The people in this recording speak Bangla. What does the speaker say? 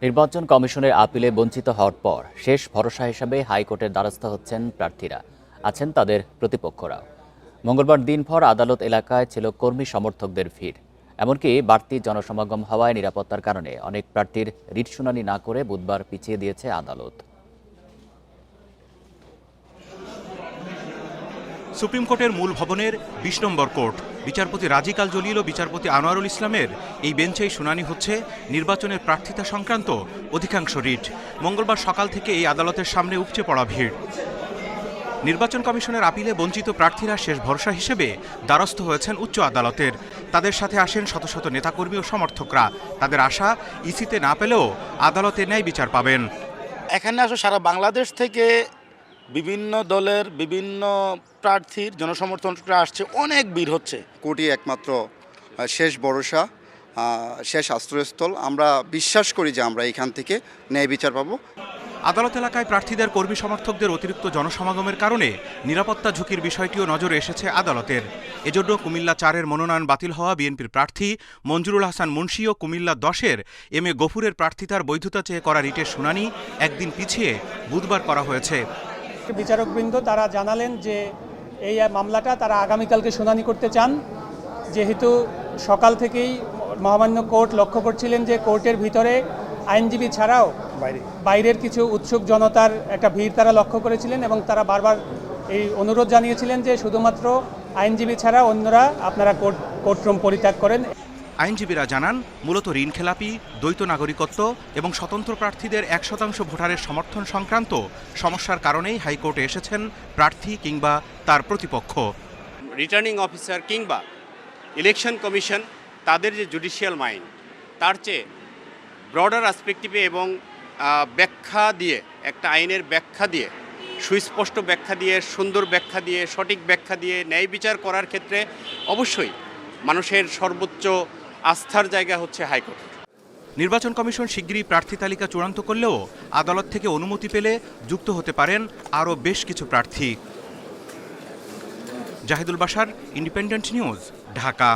নির্বাচন কমিশনের আপিলে বঞ্চিত হওয়ার পর শেষ ভরসা হিসাবে হাইকোর্টের দ্বারস্থ হচ্ছেন প্রার্থীরা, আছেন তাদের প্রতিপক্ষরাও। মঙ্গলবার দিনভর আদালত এলাকায় ছিল কর্মী সমর্থকদের ভিড়। এমনকি বাড়তি জনসমাগম হওয়ায় নিরাপত্তার কারণে অনেক প্রার্থীর রিট শুনানি না করে বুধবার পিছিয়ে দিয়েছে আদালত। সুপ্রিম কোর্টের মূল ভবনের ২০ নম্বর কোর্ট, বিচারপতি রাজিক আল জলিল ও বিচারপতি আনোয়ারুল ইসলামের এই বেঞ্চেই শুনানি হচ্ছে নির্বাচনের প্রার্থিতা সংক্রান্ত অধিকাংশ রিট। মঙ্গলবার সকাল থেকে এই আদালতের সামনে উপচে পড়া ভিড়। নির্বাচন কমিশনের আপিলে বঞ্চিত প্রার্থীরা শেষ ভরসা হিসেবে দ্বারস্থ হয়েছেন উচ্চ আদালতের। তাদের সাথে আসেন শত শত নেতাকর্মী ও সমর্থকরা। তাদের আশা, ইসিতে না পেলেও আদালতে ন্যায় বিচার পাবেন। এখানে আসলে সারা বাংলাদেশ থেকে বিভিন্ন দলের বিভিন্ন প্রার্থীর জনসমর্থকরা আসছে, অনেক ভিড় হচ্ছে। কোর্টই একমাত্র শেষ ভরসা, শেষ আশ্রয়স্থল। আমরা বিশ্বাস করি যে আমরা এখান থেকে ন্যায় বিচার পাবো। আদালত এলাকায় প্রার্থীদের কর্মী সমর্থকদের অতিরিক্ত জনসমাগমের কারণে নিরাপত্তা ঝুঁকির বিষয়টিও নজরে এসেছে আদালতের। এজন্য কুমিল্লা 4-এর মনোনয়ন বাতিল হওয়া বিএনপির প্রার্থী মঞ্জুরুল হাসান মুন্সি ও কুমিল্লা 10-এর এম এ গফুরের প্রার্থিতার বৈধতা চেয়ে করা রিটের শুনানি একদিন পিছিয়ে বুধবার করা হয়েছে। বিচারকবৃন্দ তারা জানালেন যে এই মামলাটা তারা আগামীকালকে শুনানি করতে চান, যেহেতু সকাল থেকেই মহামান্য কোর্ট লক্ষ্য করছিলেন যে কোর্টের ভিতরে আইনজীবী ছাড়াও বাইরের কিছু উৎসুক জনতার একটা ভিড় তারা লক্ষ্য করেছিলেন এবং তারা বারবার এই অনুরোধ জানিয়েছিলেন যে শুধুমাত্র আইনজীবী ছাড়া অন্যরা আপনারা কোর্টরুম পরিত্যাগ করেন। আইনজীবীরা জানান, মূলত ঋণ খেলাপি, দ্বৈত নাগরিকত্ব এবং স্বতন্ত্র প্রার্থীদের 1% ভোটারের সমর্থন সংক্রান্ত সমস্যার কারণেই হাইকোর্টে এসেছেন প্রার্থী কিংবা তার প্রতিপক্ষ। রিটার্নিং অফিসার কিংবা ইলেকশন কমিশন তাদের যে জুডিশিয়াল মাইন্ড, তার চেয়ে ব্রডার অ্যাসপেক্টিভে এবং ব্যাখ্যা দিয়ে, একটা আইনের ব্যাখ্যা দিয়ে, সুস্পষ্ট ব্যাখ্যা দিয়ে, সুন্দর ব্যাখ্যা দিয়ে, সঠিক ব্যাখ্যা দিয়ে ন্যায় বিচার করার ক্ষেত্রে অবশ্যই মানুষের সর্বোচ্চ আস্থার জায়গা হচ্ছে হাইকোর্ট। নির্বাচন কমিশন শিগগিরই প্রার্থী তালিকা চূড়ান্ত করলেও আদালত থেকে অনুমতি পেলে যুক্ত হতে পারেন আরও বেশ কিছু প্রার্থী। Zahidul Bashar, independent news, Dhaka.